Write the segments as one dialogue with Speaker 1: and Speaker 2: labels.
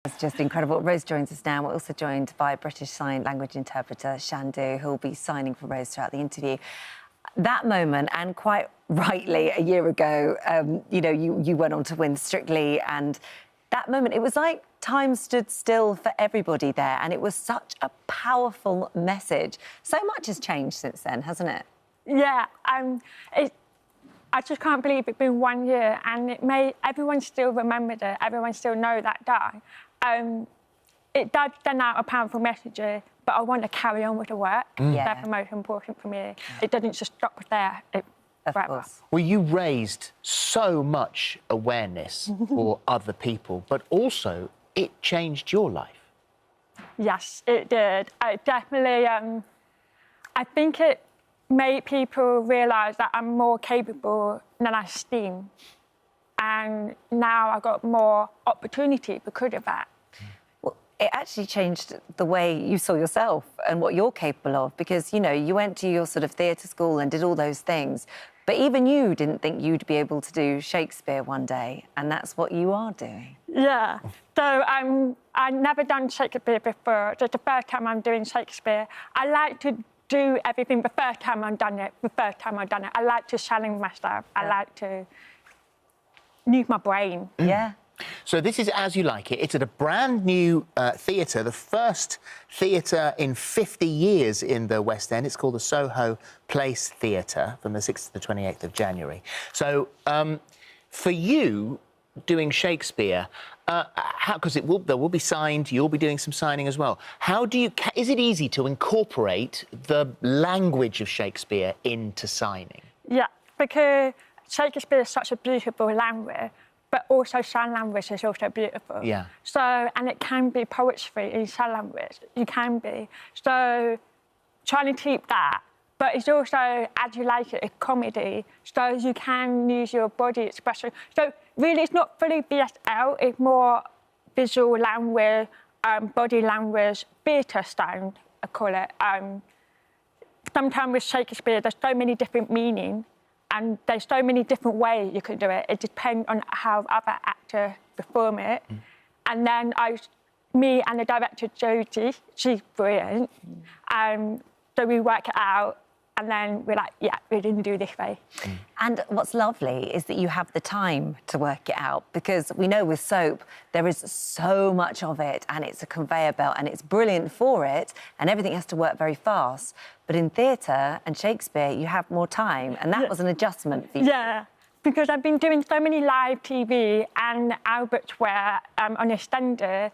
Speaker 1: It's just incredible. Rose joins us now. We're also joined by British Sign Language interpreter Shandu, who'll be signing for Rose throughout the interview. That moment, and quite rightly, a year ago, you went on to win Strictly, and that moment, it was like time stood still for everybody there, and it was such a powerful message. So much has changed since then, hasn't it?
Speaker 2: Yeah, I just can't believe it's been 1 year, and everyone still remembered it. Everyone still know that day. It does send out a powerful message, but I want to carry on with the work. That's the most important for me. It doesn't just stop there.
Speaker 1: Of course.
Speaker 3: Well, you raised so much awareness for other people, but also it changed your life.
Speaker 2: Yes, it did. It definitely, I think it made people realise that I'm more capable than I seem. And now I've got more opportunity because of that.
Speaker 1: Well, it actually changed the way you saw yourself and what you're capable of, because, you know, you went to your sort of theatre school and did all those things, but even you didn't think you'd be able to do Shakespeare one day, and that's what you are doing.
Speaker 2: Yeah. So I've never done Shakespeare before. It's the first time I'm doing Shakespeare. I like to do everything the first time I've done it, I like to challenge myself. I like to use my brain.
Speaker 1: Yeah.
Speaker 3: So this is As You Like It. It's at a brand new theatre, the first theatre in 50 years in the West End. It's called the Soho Place Theatre, from the 6th to the 28th of January. So for you, doing Shakespeare, because there will be signed, you'll be doing some signing as well. Is it easy to incorporate the language of Shakespeare into signing?
Speaker 2: Yeah, because Shakespeare is such a beautiful language, but also sign language is also beautiful.
Speaker 3: Yeah.
Speaker 2: So, and it can be poetry in sign language. You can be. So, trying to keep that. But it's also, As You Like It, it's comedy. So you can use your body expression. So really, it's not fully BSL. It's more visual language, body language, theatre style, I call it. Sometimes with Shakespeare, there's so many different meanings. And there's so many different ways you could do it. It depends on how other actors perform it. And then me and the director, Jodie, she's brilliant. So we work it out, and then we're like, yeah, we didn't do this way.
Speaker 1: And what's lovely is that you have the time to work it out, because we know with soap, there is so much of it, and it's a conveyor belt, and it's brilliant for it, and everything has to work very fast. But in theatre and Shakespeare, you have more time, and that was an adjustment for you.
Speaker 2: Yeah, because I've been doing so many live TV and Albert's where on EastEnders,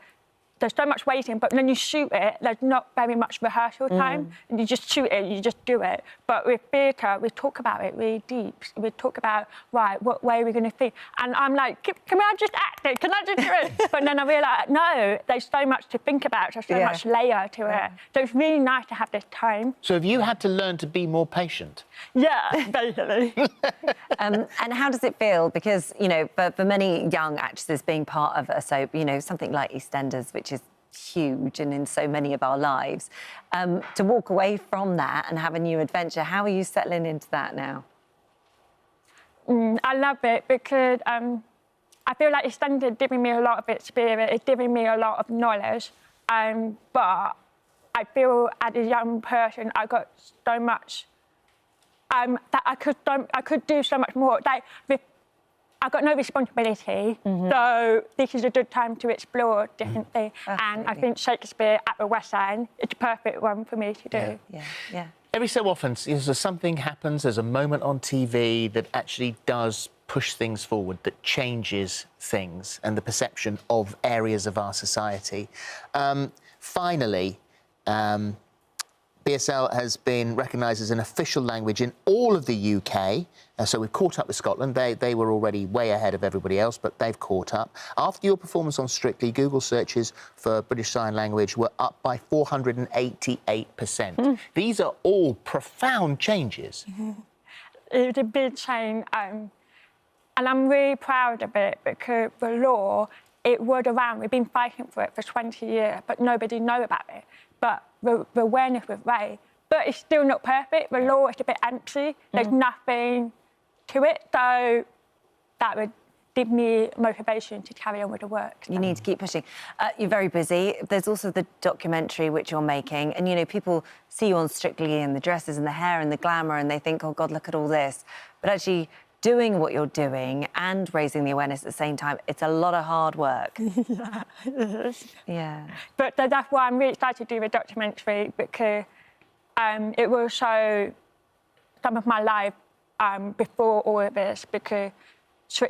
Speaker 2: there's so much waiting, but when you shoot it, there's not very much rehearsal time. And you just shoot it, you just do it. But with theatre, we talk about it really deep. We talk about, right, what way are we going to think? And I'm like, can I just act it? Can I just do it? But then I realise, no, there's so much to think about. There's so much layer to it. So it's really nice to have this time.
Speaker 3: So have you had to learn to be more patient?
Speaker 2: Yeah, basically.
Speaker 1: And how does it feel? Because, you know, for many young actresses, being part of a soap, you know, something like EastEnders, which is huge and in so many of our lives, to walk away from that and have a new adventure, how are you settling into that now?
Speaker 2: I love it because I feel like EastEnders is giving me a lot of experience, it's giving me a lot of knowledge, but I feel as a young person I got so much that I could do so much more. Like, I've got no responsibility, so this is a good time to explore different things. And I think Shakespeare at the West End is the perfect one for me to do.
Speaker 1: Yeah.
Speaker 3: Every so often, something happens, there's a moment on TV that actually does push things forward, that changes things and the perception of areas of our society. Finally, BSL has been recognised as an official language in all of the UK. So we've caught up with Scotland. They were already way ahead of everybody else, but they've caught up. After your performance on Strictly, Google searches for British Sign Language were up by 488%. These are all profound changes.
Speaker 2: It was a big change, and I'm really proud of it because the law, it was around. We've been fighting for it for 20 years, but nobody knew about it. But the awareness was raised. But it's still not perfect. The law is a bit empty. There's nothing to it. So that was give me motivation to carry on with the work.
Speaker 1: You need to keep pushing. You're very busy. There's also the documentary which you're making, and, you know, people see you on Strictly and the dresses and the hair and the glamour, and they think, oh, God, look at all this. But actually doing what you're doing and raising the awareness at the same time, it's a lot of hard work.
Speaker 2: Yeah, it is.
Speaker 1: Yeah.
Speaker 2: But that's why I'm really excited to do the documentary, because it will show some of my life before all of this, because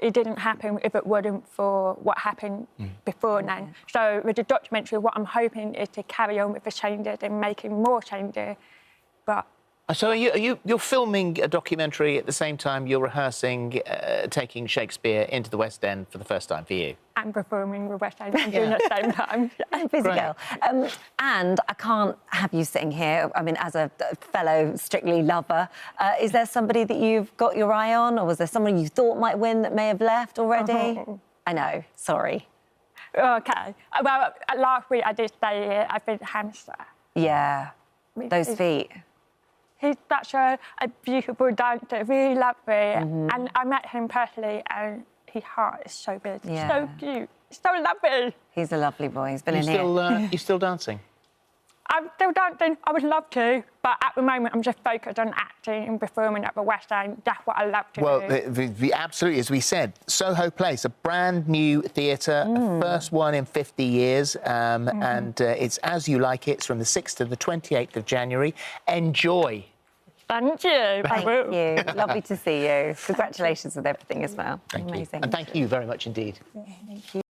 Speaker 2: it didn't happen if it wasn't for what happened before then. So with the documentary, what I'm hoping is to carry on with the changes and making more changes. But
Speaker 3: so you're filming a documentary at the same time you're rehearsing, taking Shakespeare into the West End for the first time for you?
Speaker 2: I'm performing with West End and doing it at the same time.
Speaker 1: Busy
Speaker 3: Great.
Speaker 1: girl. And I can't have you sitting here, I mean, as a fellow Strictly lover, is there somebody that you've got your eye on, or was there someone you thought might win that may have left already? I know, sorry.
Speaker 2: OK. Well, last week I did stay here. I think hamster.
Speaker 1: Yeah, those feet.
Speaker 2: He's such a beautiful dancer, really lovely. And I met him personally, and his heart is so big.
Speaker 1: Yeah.
Speaker 2: So cute. So lovely.
Speaker 1: He's a lovely boy. He's been in here.
Speaker 3: You still dancing?
Speaker 2: I'm still dancing. I would love to, but at the moment I'm just focused on acting and performing at the West End. That's what I love to do.
Speaker 3: Well, absolutely, as we said, Soho Place, a brand new theatre, first one in 50 years, and it's As You Like It. It's from the 6th to the 28th of January. Enjoy.
Speaker 2: Thank you.
Speaker 1: Thank you. Lovely to see you. Congratulations with everything as well.
Speaker 3: Thank you.
Speaker 1: Amazing.
Speaker 3: And thank you very much indeed.
Speaker 1: Thank you.